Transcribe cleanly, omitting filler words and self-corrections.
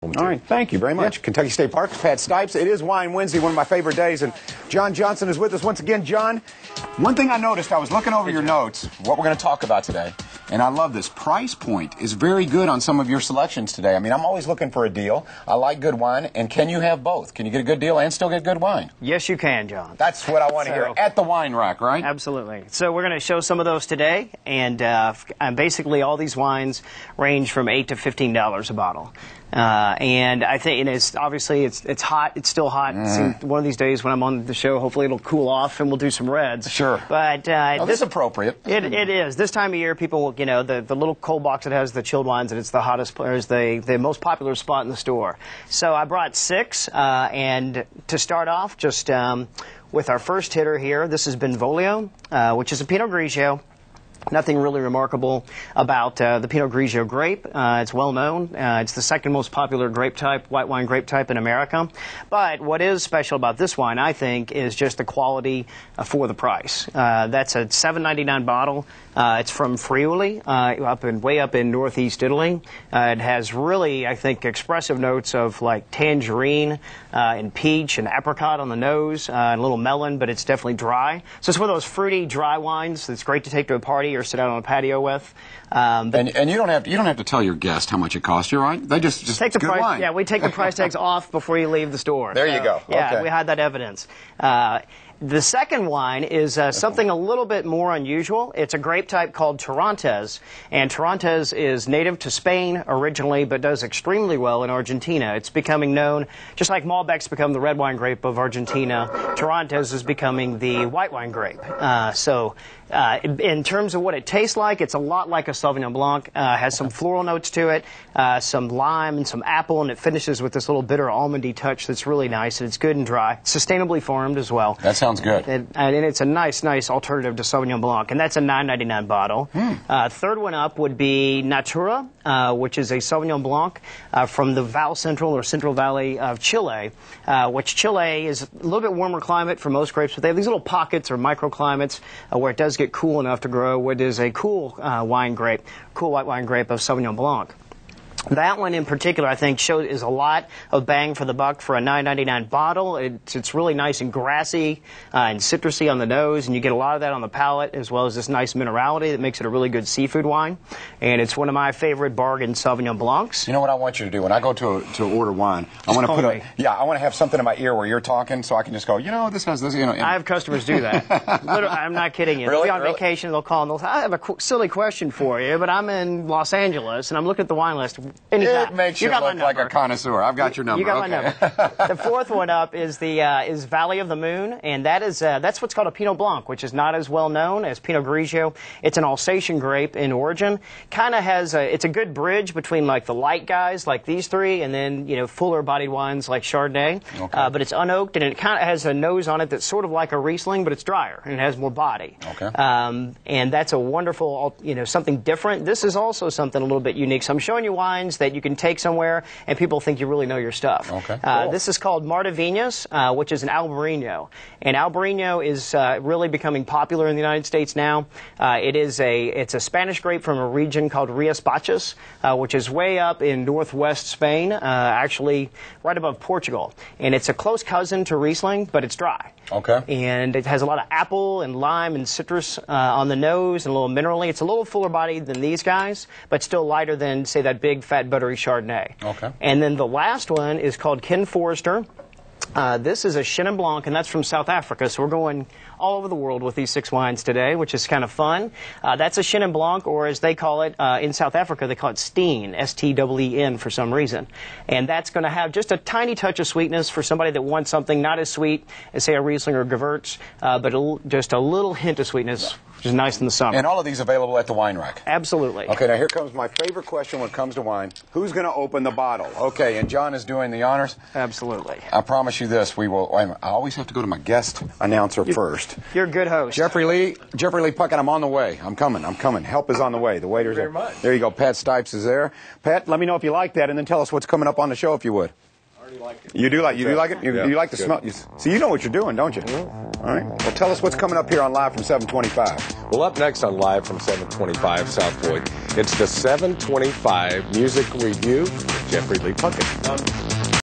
All right, thank you very much. Yeah. Kentucky State Park, Pat Stipes. It is Wine Wednesday, one of my favorite days, and John Johnson is with us once again. John, one thing I noticed, I was looking over your notes, what we're going to talk about today, and I love this. Price point is very good on some of your selections today. I mean, I'm always looking for a deal. I like good wine, and can you have both? Can you get a good deal and still get good wine? Yes, you can, John. That's what I want to hear. At the wine rack, right? Absolutely. So we're going to show some of those today, and basically all these wines range from $8 to $15 a bottle. And I think it's obviously it's hot. It's still hot. One of these days when I'm on the show, hopefully it'll cool off and we'll do some reds. Sure. But this is appropriate. It is. This time of year, people, you know, the little cold box that has the chilled wines, and it's the hottest, or is the most popular spot in the store. So I brought 6, and to start off, just with our first hitter here, this is Benvolio, which is a Pinot Grigio. Nothing really remarkable about the Pinot Grigio grape. It's well known. It's the second most popular grape type, white wine grape type in America. But what is special about this wine, I think, is just the quality for the price. That's a $7.99 bottle. It's from Friuli, way up in northeast Italy. It has really, I think, expressive notes of like tangerine and peach and apricot on the nose, and a little melon, but it's definitely dry. So it's one of those fruity, dry wines that's great to take to a party or sit out on a patio with. And you don't have to tell your guest how much it costs you, right? They just take the good price. wine. Yeah, we take the price tags off before you leave the store. There you go. Yeah, okay. We had that evidence. The second wine is something a little bit more unusual. It's a grape type called Torrontés, and Torrontés is native to Spain originally, but does extremely well in Argentina. It's becoming known, just like Malbec's become the red wine grape of Argentina, Torrontés is becoming the white wine grape. In terms of what it tastes like, it's a lot like a Sauvignon Blanc. Has some floral notes to it, some lime and some apple, and it finishes with this little bitter almondy touch that's really nice, and it's good and dry. Sustainably farmed as well. That sounds good. And it's a nice alternative to Sauvignon Blanc, and that's a $9.99 bottle. Third one up would be Natura, which is a Sauvignon Blanc from the Val Central or Central Valley of Chile, which Chile is a little bit warmer climate for most grapes, but they have these little pockets or microclimates where it does get cool enough to grow what is a cool white wine grape of Sauvignon Blanc. That one in particular, I think, is a lot of bang for the buck for a $9.99 bottle. It's really nice and grassy and citrusy on the nose, and you get a lot of that on the palate, as well as this nice minerality that makes it a really good seafood wine. And it's one of my favorite bargain Sauvignon Blancs. You know what I want you to do? When I go to order wine, I want to I want to have something in my ear where you're talking, so I can just go, this has this, I have customers do that. Literally, I'm not kidding you. Really? They'll be on vacation, they'll call and they'll say, I have a silly question for you, but I'm in Los Angeles, and I'm looking at the wine list. It makes you look like a connoisseur. I've got your number. You got my number. The fourth one up is is Valley of the Moon, and that's what's called a Pinot Blanc, which is not as well known as Pinot Grigio. It's an Alsatian grape in origin. Kind of has it's a good bridge between like the light guys like these three, and then fuller bodied wines like Chardonnay. Okay. But it's unoaked, and it kind of has a nose on it that's sort of like a Riesling, but it's drier and it has more body. Okay. And that's a wonderful something different. This is also something a little bit unique. So I'm showing you wines that you can take somewhere and people think you really know your stuff. Okay, cool. This is called Martaviñas, which is an Albarino. And Albarino is really becoming popular in the United States now. It's a Spanish grape from a region called Rías Baixas, which is way up in northwest Spain, actually right above Portugal. And it's a close cousin to Riesling, but it's dry. Okay. And it has a lot of apple and lime and citrus on the nose and a little minerally. It's a little fuller bodied than these guys, but still lighter than, say, that big, fat, buttery Chardonnay. Okay. And then the last one is called Ken Forrester. This is a Chenin Blanc, and that's from South Africa, so we're going all over the world with these 6 wines today, which is kind of fun. That's a Chenin Blanc, or as they call it in South Africa, they call it Steen, S-T-E-E-N for some reason. And that's going to have just a tiny touch of sweetness for somebody that wants something not as sweet as, say, a Riesling or Gewurz, but just a little hint of sweetness, which is nice in the summer. And all of these available at the wine rack? Absolutely. Okay, now here comes my favorite question when it comes to wine. Who's going to open the bottle? Okay, and John is doing the honors? Absolutely. I promise you this, I always have to go to my guest announcer first. You're a good host. Jeffrey Lee Puckett, I'm on the way. I'm coming. Help is on the way. The waiters Thank you very much. There you go. Pat Stipes is there. Pat, let me know if you like that, and then tell us what's coming up on the show if you would. Our You do like it? You like the good. smell? So you know what you're doing, don't you? All right. Well, tell us what's coming up here on Live from 725. Well, up next on Live from 725 South Point, it's the 725 Music Review with Jeffrey Lee Puckett.